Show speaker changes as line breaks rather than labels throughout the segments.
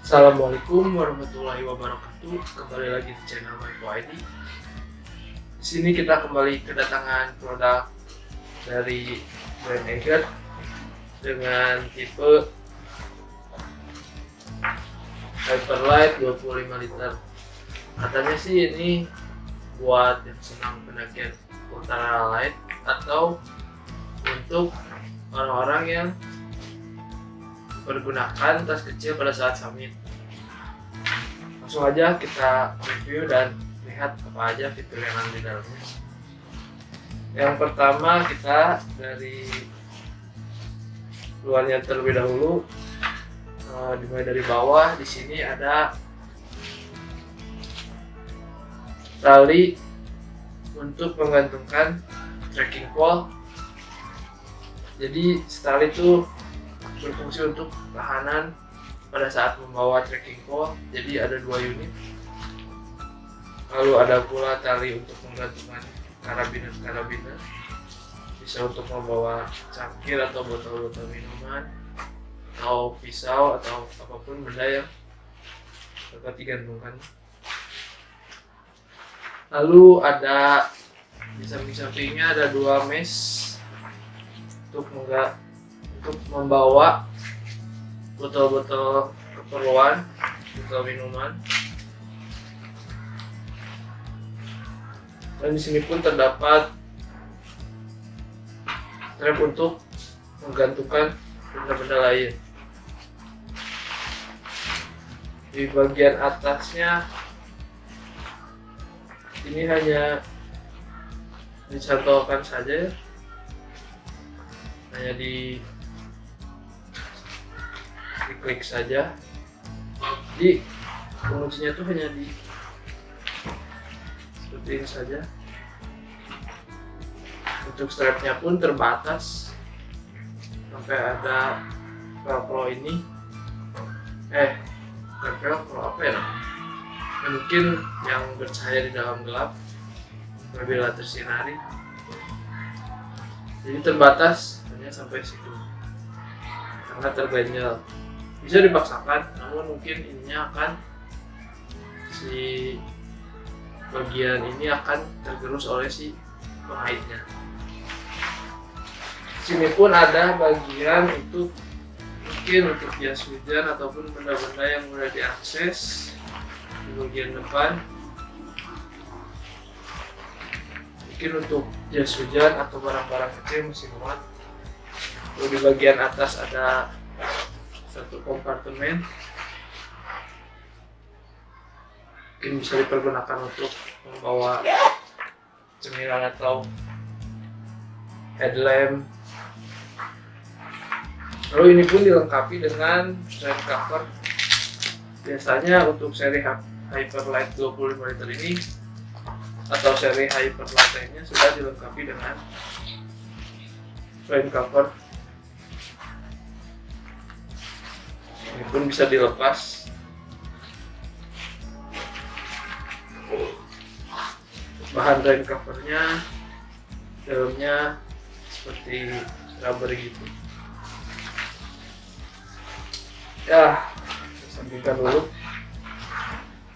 Assalamualaikum warahmatullahi wabarakatuh. Kembali lagi di channel Maiko ID. Di sini kita kembali kedatangan produk dari brand Eiger dengan tipe Hyperlight 25 liter. Katanya sih ini buat yang senang pendakian ultralight atau untuk orang-orang yang menggunakan tas kecil pada saat summit. Langsung aja kita review dan lihat apa aja fitur yang ada di dalamnya. Yang pertama kita dari luarnya terlebih dahulu, dimulai dari bawah. Di sini ada tali untuk menggantungkan trekking pole. Jadi tali itu berfungsi untuk tahanan pada saat membawa trekking pole. Jadi ada 2 unit. Lalu ada pula tali untuk menggantungkan karabiner, bisa untuk membawa cangkir atau botol-botol minuman atau pisau atau apapun benda yang dapat digantungkan. Lalu ada di samping-sampingnya ada 2 mesh untuk membawa botol-botol keperluan, botol minuman. Dan di sini pun terdapat strap untuk menggantungkan benda-benda lain. Di bagian atasnya ini hanya dicantolkan saja, hanya diklik saja. Jadi penguncinya tuh hanya di seperti ini saja. Untuk strapnya pun terbatas, sampai ada velcro ini. Bukan velcro, apa ya? Mungkin yang bercahaya di dalam gelap apabila tersinari. Jadi terbatas hanya sampai situ karena terganjal. Bisa dipaksakan, namun mungkin ininya akan si bagian ini akan tergerus oleh si pengaitnya. Sini pun ada bagian untuk mungkin untuk jas hujan ataupun benda-benda yang mudah diakses. Di bagian depan mungkin untuk jas hujan atau barang-barang kecil musim muat. Lalu di bagian atas ada satu kompartemen, mungkin bisa dipergunakan untuk membawa cemilan atau headlamp. Lalu ini pun dilengkapi dengan rain cover. Biasanya untuk seri Hyperlight 25 liter ini atau seri Hyperlight lainnya sudah dilengkapi dengan rain cover. Ini pun bisa dilepas. Bahan rain covernya dalamnya seperti rubber gitu. Ya, kita sampingkan dulu.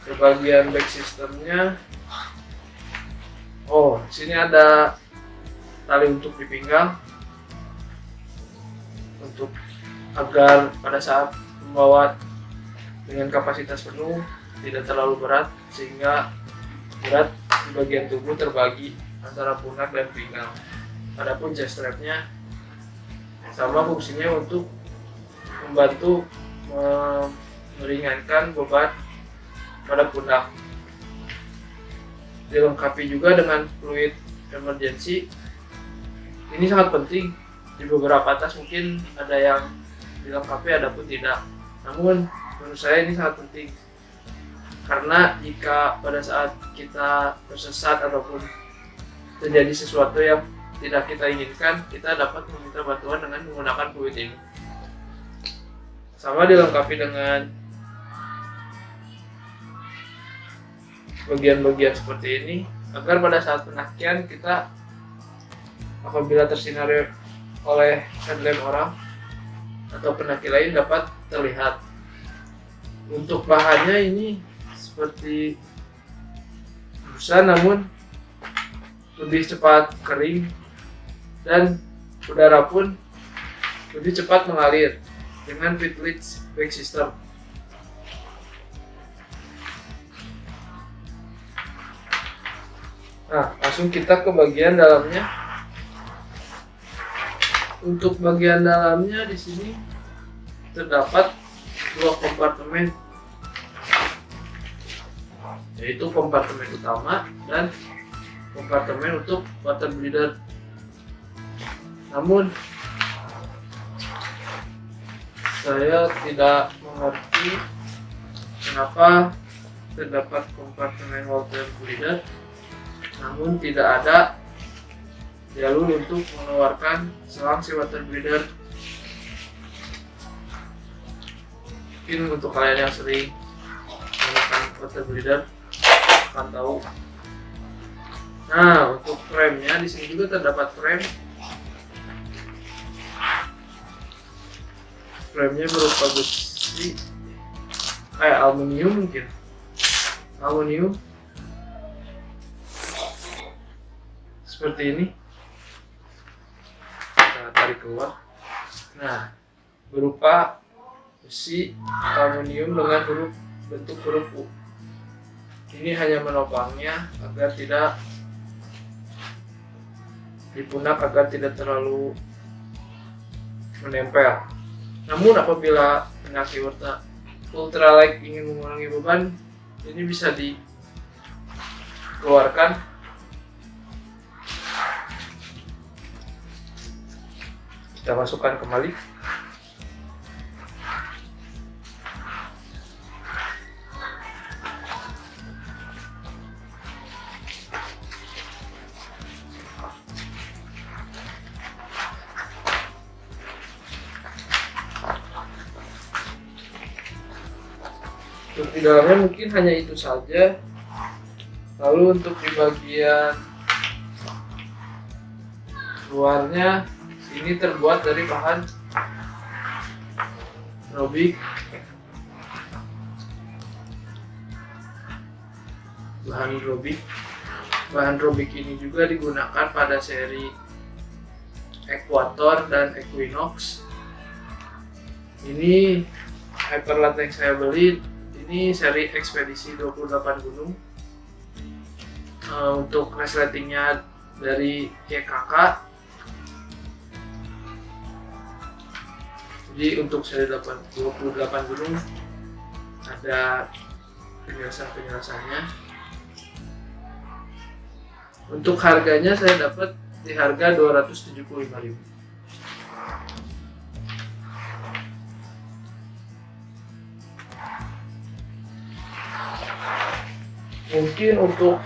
Ke bagian back systemnya, di sini ada tali untuk di pinggang, untuk agar pada saat membawa dengan kapasitas penuh tidak terlalu berat, sehingga berat di bagian tubuh terbagi antara pundak dan pinggang. Adapun chest strapnya sama, fungsinya untuk membantu meringankan beban pada pundak. Dilengkapi juga dengan fluid emergency. Ini sangat penting. Di beberapa tas mungkin ada yang dilengkapi, ada pun tidak. Namun menurut saya ini sangat penting, karena jika pada saat kita tersesat ataupun terjadi sesuatu yang tidak kita inginkan, kita dapat meminta bantuan dengan menggunakan fluid ini. Sama dilengkapi dengan bagian-bagian seperti ini, agar pada saat pendakian kita apabila tersinari oleh headlamp orang atau pendaki lain dapat terlihat. Untuk bahannya ini seperti busa, namun lebih cepat kering dan udara pun lebih cepat mengalir dengan Fitlit Bag System. Nah, langsung kita ke bagian dalamnya. Untuk bagian dalamnya di sini terdapat dua kompartemen, yaitu kompartemen utama dan kompartemen untuk water breather. Namun saya tidak mengerti kenapa terdapat kompartemen water breather namun tidak ada jalur untuk mengeluarkan selang si water breather. Mungkin untuk kalian yang sering menggunakan water breather akan tahu. Nah, untuk frame-nya di sini juga terdapat frame. Frame-nya berupa besi, aluminium mungkin. Aluminium seperti ini. Kita tarik keluar. Nah, berupa besi aluminium dengan bentuk huruf U. Ini hanya menopangnya agar tidak dipunak, agar tidak terlalu menempel. Namun apabila pendaki ultralight ingin mengurangi beban, ini bisa dikeluarkan. Kita masukkan kembali. Untuk di dalamnya mungkin hanya itu saja. Lalu untuk di bagian luarnya, ini terbuat dari bahan Robic. Bahan Robic ini juga digunakan pada seri Equator dan Equinox. Ini Hyperlite yang saya beli, ini seri ekspedisi 28 gunung. Untuk resletingnya dari YKK. Jadi untuk seri 28 gunung ada penjelasannya. Untuk harganya saya dapat di harga 275.000. Mungkin untuk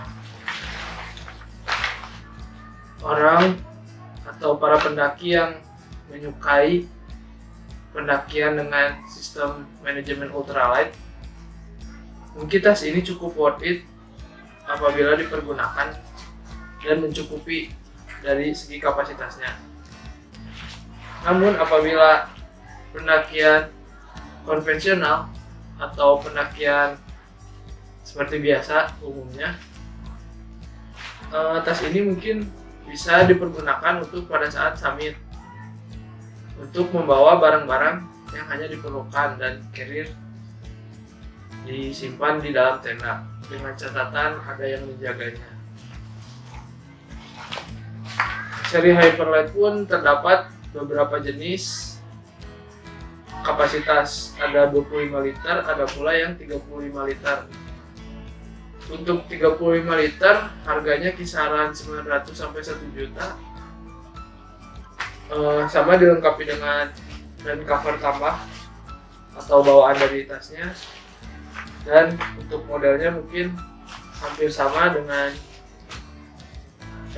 orang atau para pendaki yang menyukai pendakian dengan sistem manajemen ultralight, mungkin tas ini cukup worth it apabila dipergunakan dan mencukupi dari segi kapasitasnya. Namun apabila pendakian konvensional atau pendakian seperti biasa umumnya, tas ini mungkin bisa dipergunakan untuk pada saat summit, untuk membawa barang-barang yang hanya diperlukan dan carrier disimpan di dalam tenda dengan catatan ada yang menjaganya. Seri Hyperlite pun terdapat beberapa jenis kapasitas, ada 25 liter, ada pula yang 35 liter. Untuk 35 liter harganya kisaran 900 sampai 1 juta. Sama dilengkapi dengan rain cover tambah atau bawaan dari tasnya. Dan untuk modelnya mungkin hampir sama dengan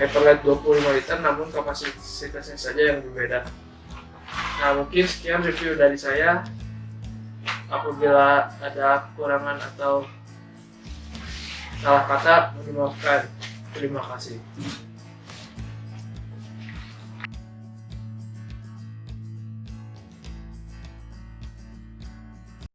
Hyperlite 25 liter, namun kapasitasnya saja yang berbeda. Nah, mungkin sekian review dari saya. Apabila ada kekurangan atau salah kata, mohon dimaafkan. Terima kasih.